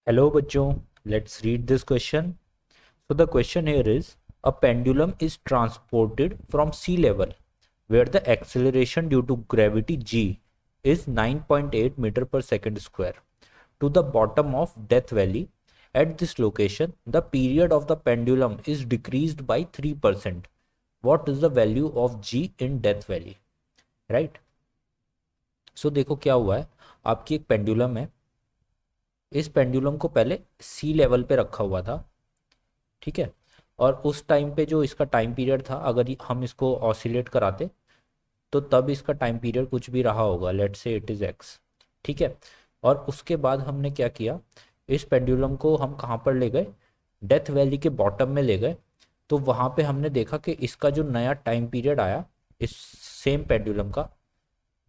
Hello bachcho, let's read this question. So the question here is, a pendulum is transported from sea level where the acceleration due to gravity g is 9.8 meter per second square to the bottom of Death Valley. At this location, the period of the pendulum is decreased by 3%. What is the value of g in Death Valley? Right? So देखो क्या हुआ है, आपकी एक pendulum है। इस pendulum को पहले सी लेवल पे रखा हुआ था, ठीक है। और उस टाइम पे जो इसका टाइम पीरियड था, अगर हम इसको ऑसिलेट कराते तो तब इसका टाइम पीरियड कुछ भी रहा होगा, let's say it is x, ठीक है। और उसके बाद हमने क्या किया, इस पेंडुलम को हम कहाँ पर ले गए, डेथ वैली के बॉटम में ले गए। तो वहाँ पे हमने देखा कि इसका जो नया टाइम पीरियड आया इस सेम पेंडुलम का,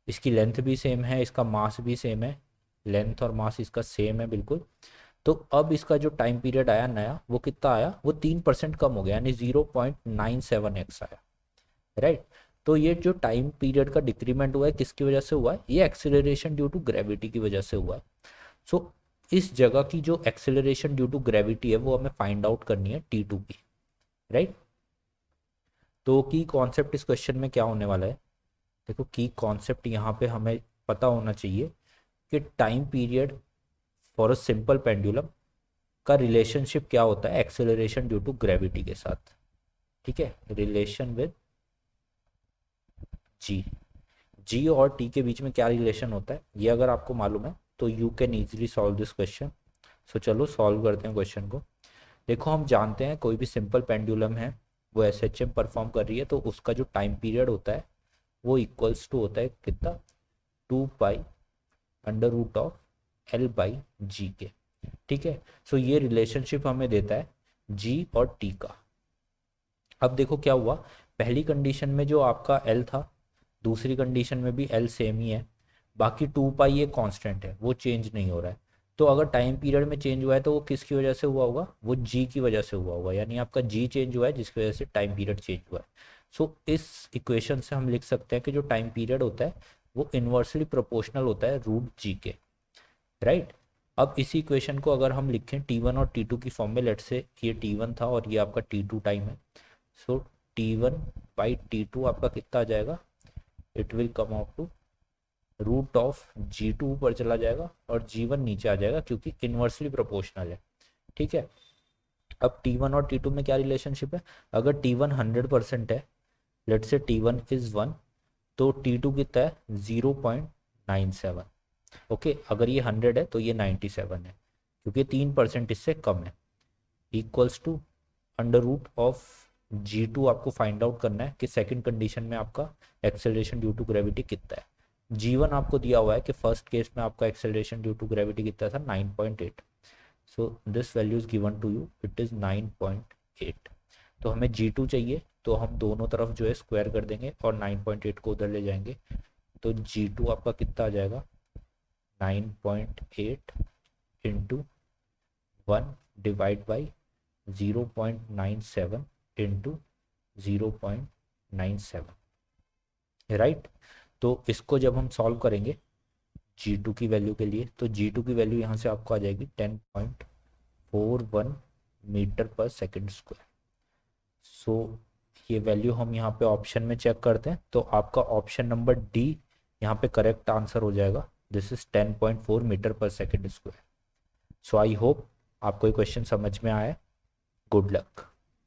इसकी लेंथ भी सेम है, इसका मास भी सेम है, लेंथ और मास इसका सेम है बिल्कुल। तो अब इसका जो टाइम पीरियड आया नया, वो कितना आया, वो 3% कम हो गया, यानी 0.97x आया, राइट। तो ये जो टाइम पीरियड का डिक्रीमेंट हुआ है किसकी वजह से हुआ है, ये एक्सेलरेशन ड्यू टू ग्रेविटी की वजह से हुआ है। सो इस जगह की जो एक्सेलरेशन ड्यू टू ग्रेविटी है वो हमें फाइंड आउट करनी है T2 की, राइट। तो की कॉन्सेप्ट इस क्वेश्चन में क्या होने वाला है, देखो की कॉन्सेप्ट यहाँ पे हमें पता होना चाहिए कि time period for a simple pendulum का रिलेशनशिप क्या होता है एक्सेलरेशन ड्यू टू ग्रेविटी के साथ, ठीक है। रिलेशन विद जी, जी और टी के बीच में क्या रिलेशन होता है ये अगर आपको मालूम है तो you can easily solve this question. So चलो सॉल्व करते हैं क्वेश्चन को। देखो हम जानते हैं कोई भी सिंपल पेंडुलम है वो एस एच एम परफॉर्म कर रही है, तो उसका जो टाइम पीरियड होता है वो इक्वल्स टू होता है कितना, 2 pi under root of L by G के, ठीक है। सो ये रिलेशनशिप हमें देता है जी और टी का। अब देखो क्या हुआ, पहली कंडीशन में जो आपका एल था, दूसरी कंडीशन में भी एल सेम ही है, बाकी 2 पाई ये कांस्टेंट है, वो चेंज नहीं हो रहा है। तो अगर टाइम पीरियड में चेंज हुआ है तो वो किसकी वजह से हुआ होगा, वो जी की वजह से हुआ होगा, यानी आपका जी चेंज हुआ है जिसकी वजह से टाइम पीरियड चेंज हुआ है। सो इस इक्वेशन से हम लिख सकते हैं कि जो टाइम पीरियड होता है वो इन्वर्सली प्रोपोर्शनल होता है रूट जी के, राइट। अब इसी इक्वेशन को अगर हम लिखें T1 और T2 की फॉर्म में, लेट से ये T1 था और ये आपका T2 टाइम है। सो T1/T2 आपका कितना आ जाएगा, it will come out to root of G2 ऊपर चला जाएगा और G1 नीचे आ जाएगा क्योंकि इन्वर्सली प्रोपोर्शनल है, ठीक है। अब T1 और T2 में क्या रिलेशनशिप है, अगर T1 100% है, लेट से T1 इज 1, तो T2 कितना है 0.97। ओके, अगर ये 100 है तो ये 97 है क्योंकि 3% इससे कम है, equals to under root of G2 आपको फाइंड आउट करना है कि सेकंड कंडीशन में आपका एक्सेलरेशन ड्यू टू ग्रेविटी कितना है। G1 आपको दिया हुआ है कि फर्स्ट केस में आपका एक्सेलरेशन ड्यू टू ग्रेविटी कितना था, 9.8। So this value is given to you, it is 9.8। तो हमें G2 चाहिए, तो हम दोनों तरफ जो है स्क्वायर कर देंगे और 9.8 को उधर ले जाएंगे। तो G2 आपका कितना आ जाएगा, 9.8 into 1 divide by 0.97 into 0.97, right. तो इसको जब हम सॉल्व करेंगे G2 की वैल्यू के लिए, तो G2 की वैल्यू यहाँ से आपको आ जाएगी 10.41 मीटर पर सेकेंड स्क्वायर। सो ये वैल्यू हम यहाँ पे ऑप्शन में चेक करते हैं, तो आपका ऑप्शन नंबर डी यहाँ पे करेक्ट आंसर हो जाएगा, दिस इज 10.4 मीटर पर second square. So I hope आपको ये क्वेश्चन समझ में आया। Good luck.